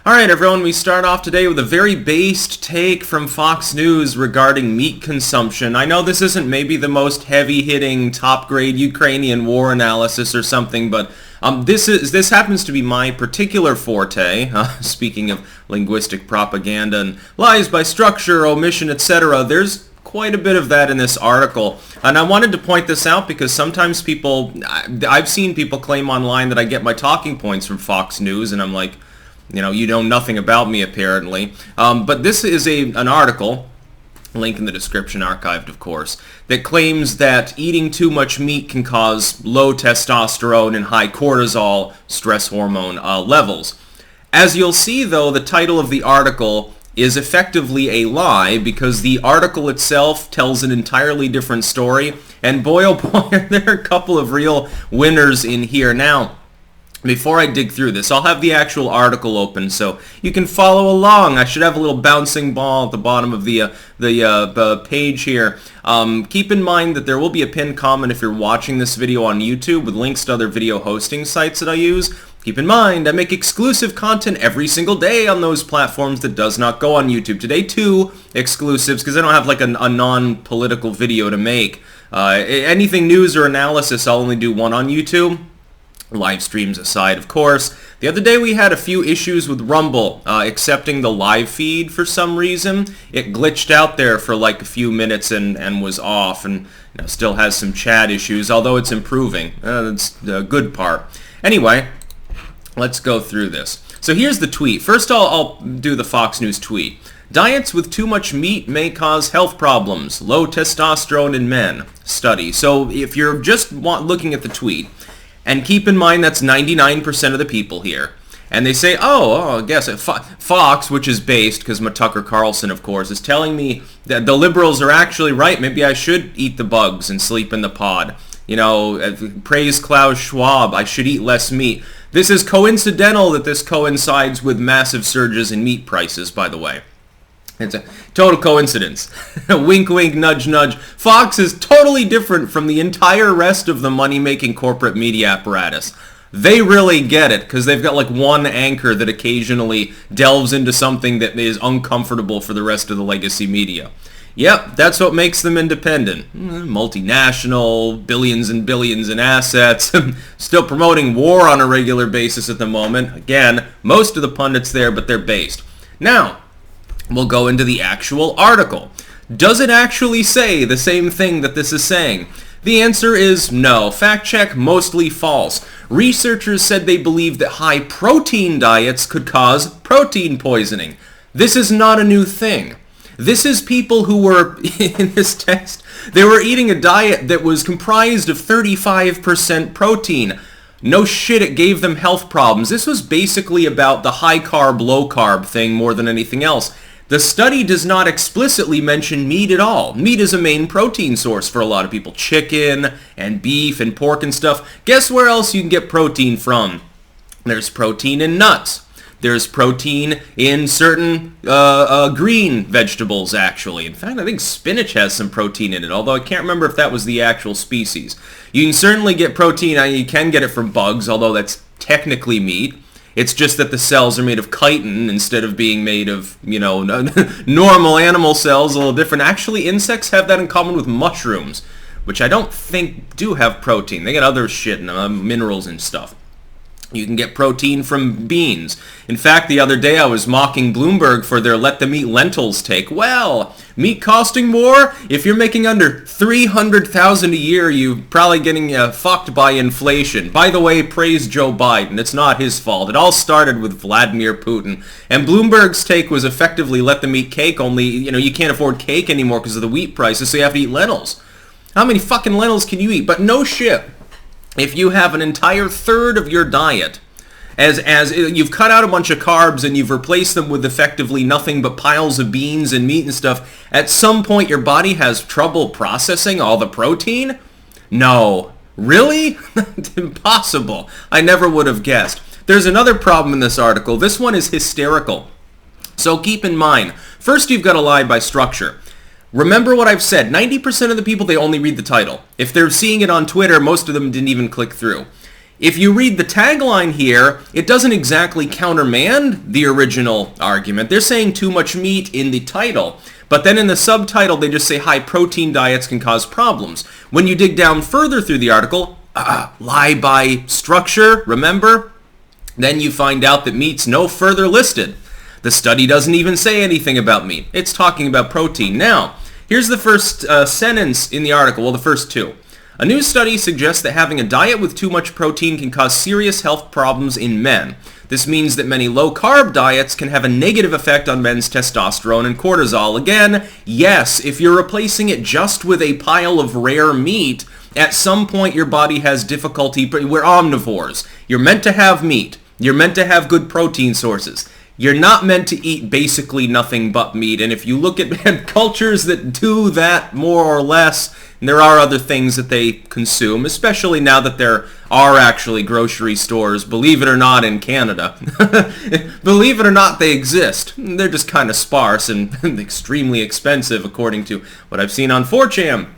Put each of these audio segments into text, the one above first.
Alright everyone, we start off today with a very based take from Fox News regarding meat consumption. I know this isn't maybe the most heavy-hitting, top-grade Ukrainian war analysis or something, but this happens to be my particular forte. Speaking of linguistic propaganda and lies by structure, omission, etc., there's quite a bit of that in this article. And I wanted to point this out because sometimes I've seen people claim online that I get my talking points from Fox News, and I'm like, you know nothing about me apparently. But this is an article, link in the description, archived of course, that claims that eating too much meat can cause low testosterone and high cortisol, stress hormone levels. As you'll see though, the title of the article is effectively a lie because the article itself tells an entirely different story. And boy oh boy, there are a couple of real winners in here. Now, before I dig through this, I'll have the actual article open so you can follow along. I should have a little bouncing ball at the bottom of the page here. Keep in mind that there will be a pinned comment if you're watching this video on YouTube with links to other video hosting sites that I use. Keep in mind, I make exclusive content every single day on those platforms that does not go on YouTube. Today, 2 exclusives because I don't have like a non-political video to make. Anything news or analysis, I'll only do one on YouTube. Live streams aside, of course. The other day we had a few issues with Rumble accepting the live feed for some reason. It glitched out there for like a few minutes and was off, and still has some chat issues, although it's improving. That's the good part. Anyway, let's go through this. So here's the tweet. First I'll do the Fox News tweet. Diets with too much meat may cause health problems. Low testosterone in men. Study. So if you're just looking at the tweet, and keep in mind that's 99% of the people here. And they say, I guess Fox, which is based, because Tucker Carlson, of course, is telling me that the liberals are actually right. Maybe I should eat the bugs and sleep in the pod. Praise Klaus Schwab, I should eat less meat. This is coincidental that this coincides with massive surges in meat prices, by the way. It's a total coincidence. Wink, wink, nudge, nudge. Fox is totally different from the entire rest of the money-making corporate media apparatus. They really get it, because they've got like one anchor that occasionally delves into something that is uncomfortable for the rest of the legacy media. Yep, that's what makes them independent. Multinational, billions and billions in assets, still promoting war on a regular basis at the moment. Again, most of the pundits there, but they're based. Now, we'll go into the actual article. Does it actually say the same thing that this is saying? The answer is no. Fact check, mostly false. Researchers said they believe that high protein diets could cause protein poisoning. This is not a new thing. This is people who were, in this text, they were eating a diet that was comprised of 35% protein. No shit, it gave them health problems. This was basically about the high-carb, low-carb thing more than anything else. The study does not explicitly mention meat at all. Meat is a main protein source for a lot of people. Chicken and beef and pork and stuff. Guess where else you can get protein from? There's protein in nuts. There's protein in certain green vegetables, actually. In fact, I think spinach has some protein in it, although I can't remember if that was the actual species. You can certainly get protein. You can get it from bugs, although that's technically meat. It's just that the cells are made of chitin instead of being made of, normal animal cells, a little different. Actually, insects have that in common with mushrooms, which I don't think do have protein. They get other shit and minerals and stuff. You can get protein from beans. In fact, the other day I was mocking Bloomberg for their let them eat lentils take. Well, meat costing more? If you're making under $300,000 a year, you're probably getting fucked by inflation. By the way, praise Joe Biden. It's not his fault. It all started with Vladimir Putin. And Bloomberg's take was effectively let them eat cake, only, you can't afford cake anymore because of the wheat prices, so you have to eat lentils. How many fucking lentils can you eat? But no shit. If you have an entire third of your diet, as you've cut out a bunch of carbs and you've replaced them with effectively nothing but piles of beans and meat and stuff, at some point your body has trouble processing all the protein? No. Really? Impossible. I never would have guessed. There's another problem in this article. This one is hysterical. So keep in mind, first you've got to lie by structure. Remember what I've said, 90% of the people, they only read the title. If they're seeing it on Twitter, most of them didn't even click through. If you read the tagline here, it doesn't exactly countermand the original argument. They're saying too much meat in the title. But then in the subtitle, they just say high-protein diets can cause problems. When you dig down further through the article, lie by structure, remember? Then you find out that meat's no further listed. The study doesn't even say anything about meat. It's talking about protein. Now, here's the first sentence in the article, well, the first two. A new study suggests that having a diet with too much protein can cause serious health problems in men. This means that many low-carb diets can have a negative effect on men's testosterone and cortisol. Again, yes, if you're replacing it just with a pile of rare meat, at some point your body has difficulty. We're omnivores. You're meant to have meat. You're meant to have good protein sources. You're not meant to eat basically nothing but meat. And if you look at cultures that do that more or less, there are other things that they consume, especially now that there are actually grocery stores, believe it or not, in Canada. Believe it or not, they exist. They're just kind of sparse and extremely expensive, according to what I've seen on 4chan.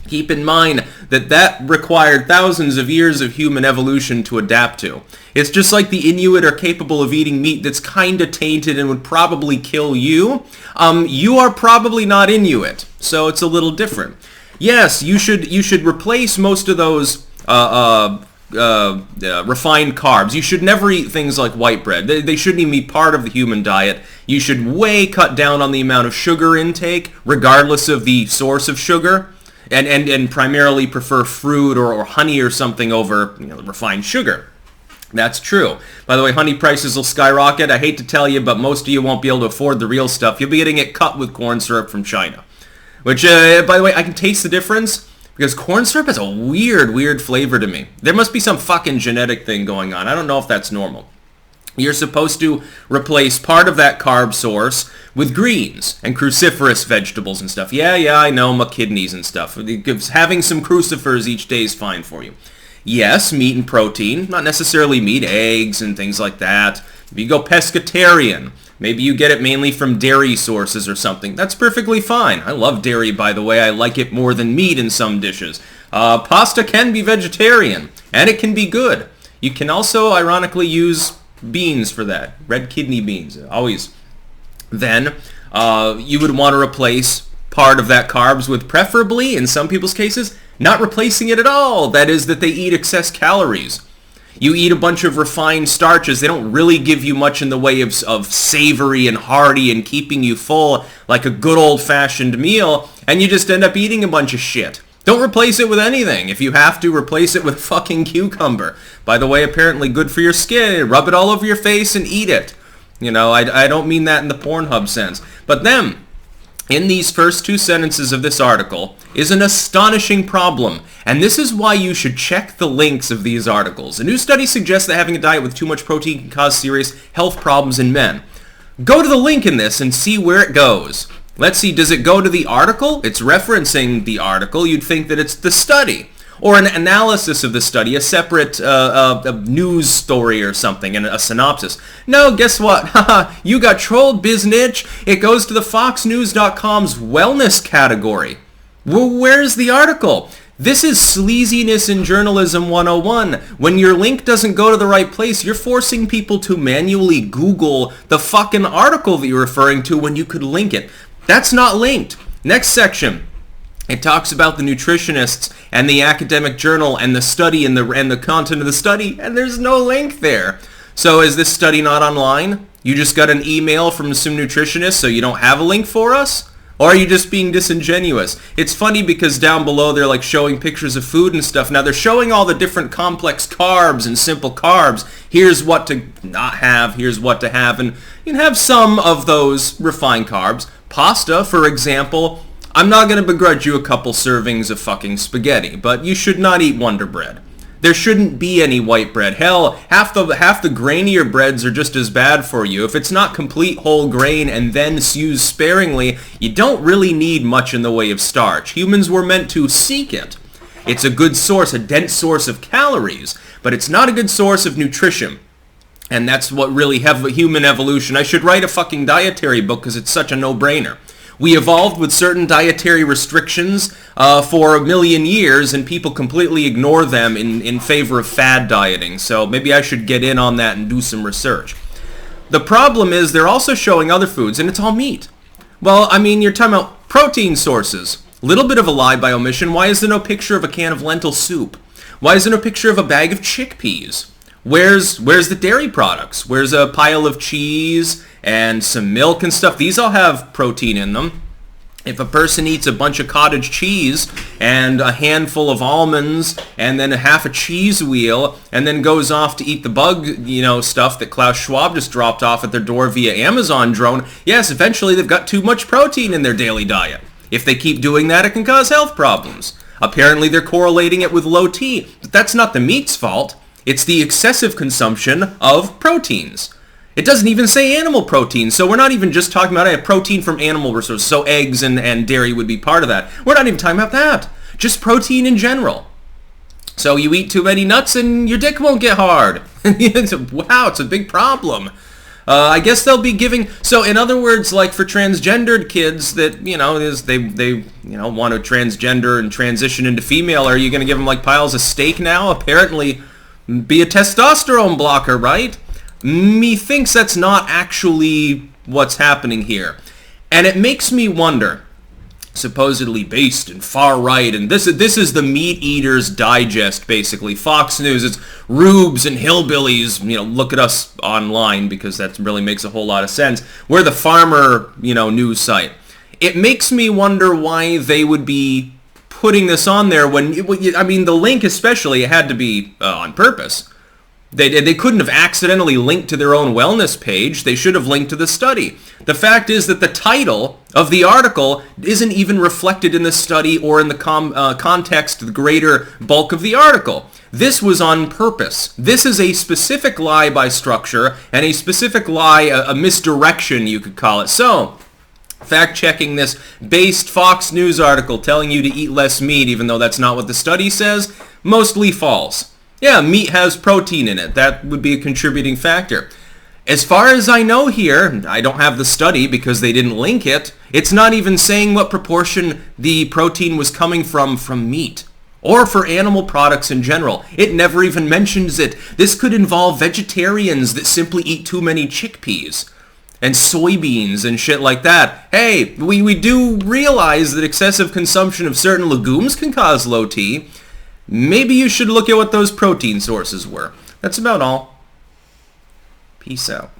Keep in mind that that required thousands of years of human evolution to adapt to. It's just like the Inuit are capable of eating meat that's kind of tainted and would probably kill you. You are probably not Inuit, so it's a little different. Yes, you should replace most of those refined carbs. You should never eat things like white bread. They shouldn't even be part of the human diet. You should way cut down on the amount of sugar intake, regardless of the source of sugar. And primarily prefer fruit or honey or something over refined sugar. That's true. By the way, honey prices will skyrocket. I hate to tell you, but most of you won't be able to afford the real stuff. You'll be getting it cut with corn syrup from China. Which, by the way, I can taste the difference because corn syrup has a weird flavor to me. There must be some fucking genetic thing going on. I don't know if that's normal. You're supposed to replace part of that carb source with greens and cruciferous vegetables and stuff. Yeah, I know, my kidneys and stuff. Having some crucifers each day is fine for you. Yes, meat and protein, not necessarily meat, eggs and things like that. If you go pescatarian, maybe you get it mainly from dairy sources or something. That's perfectly fine. I love dairy, by the way. I like it more than meat in some dishes. Pasta can be vegetarian, and it can be good. You can also, ironically, use beans for that. Red kidney beans, always. Then, you would want to replace part of that carbs with preferably, in some people's cases, not replacing it at all. That is that they eat excess calories. You eat a bunch of refined starches. They don't really give you much in the way of savory and hearty and keeping you full like a good old-fashioned meal, and you just end up eating a bunch of shit. Don't replace it with anything. If you have to, replace it with fucking cucumber. By the way, apparently good for your skin. Rub it all over your face and eat it. I don't mean that in the Pornhub sense. But then, in these first two sentences of this article, is an astonishing problem. And this is why you should check the links of these articles. A new study suggests that having a diet with too much protein can cause serious health problems in men. Go to the link in this and see where it goes. Let's see, does it go to the article? It's referencing the article. You'd think that it's the study. Or an analysis of the study, a separate a news story or something, and a synopsis. No, guess what? You got trolled, biznitch. It goes to the FoxNews.com's wellness category. Well, where's the article? This is sleaziness in journalism 101. When your link doesn't go to the right place, you're forcing people to manually Google the fucking article that you're referring to when you could link it. That's not linked. Next section. It talks about the nutritionists and the academic journal and the study and the content of the study, and there's no link there. So is this study not online? You just got an email from some nutritionist, so you don't have a link for us? Or are you just being disingenuous? It's funny because down below they're like showing pictures of food and stuff. Now they're showing all the different complex carbs and simple carbs. Here's what to not have, here's what to have, and you can have some of those refined carbs. Pasta, for example, I'm not going to begrudge you a couple servings of fucking spaghetti, but you should not eat Wonder Bread. There shouldn't be any white bread. Hell, half the grainier breads are just as bad for you. If it's not complete whole grain and then used sparingly, you don't really need much in the way of starch. Humans were meant to seek it. It's a good source, a dense source of calories, but it's not a good source of nutrition. And that's what really have human evolution. I should write a fucking dietary book because it's such a no-brainer. We evolved with certain dietary restrictions for a million years, and people completely ignore them in favor of fad dieting. So maybe I should get in on that and do some research. The problem is they're also showing other foods, and it's all meat. Well, I mean, you're talking about protein sources. Little bit of a lie by omission. Why is there no picture of a can of lentil soup? Why is there no picture of a bag of chickpeas? Where's the dairy products? Where's a pile of cheese and some milk and stuff? These all have protein in them. If a person eats a bunch of cottage cheese and a handful of almonds and then a half a cheese wheel and then goes off to eat the bug, stuff that Klaus Schwab just dropped off at their door via Amazon drone, yes, eventually they've got too much protein in their daily diet. If they keep doing that, it can cause health problems. Apparently they're correlating it with low T, but that's not the meat's fault. It's the excessive consumption of proteins. It doesn't even say animal protein, so we're not even just talking about protein from animal resources, so eggs and dairy would be part of that. We're not even talking about that. Just protein in general. So you eat too many nuts and your dick won't get hard. Wow, it's a big problem. I guess they'll be giving... So in other words, like for transgendered kids that, they want to transgender and transition into female, are you going to give them like piles of steak now? Apparently be a testosterone blocker, right? Methinks that's not actually what's happening here. And it makes me wonder, supposedly based in far right, and this is the Meat Eater's Digest, basically. Fox News, it's rubes and hillbillies, look at us online because that really makes a whole lot of sense. We're the farmer, news site. It makes me wonder why they would be putting this on there when, the link especially, it had to be on purpose. They couldn't have accidentally linked to their own wellness page. They should have linked to the study. The fact is that the title of the article isn't even reflected in the study or in the context, the greater bulk of the article. This was on purpose. This is a specific lie by structure and a specific lie, a misdirection you could call it. So, fact-checking this based Fox News article telling you to eat less meat, even though that's not what the study says, mostly false. Yeah, meat has protein in it. That would be a contributing factor. As far as I know here, I don't have the study because they didn't link it, it's not even saying what proportion the protein was coming from meat or for animal products in general. It never even mentions it. This could involve vegetarians that simply eat too many chickpeas and soybeans and shit like that. Hey, we do realize that excessive consumption of certain legumes can cause low T. Maybe you should look at what those protein sources were. That's about all. Peace out.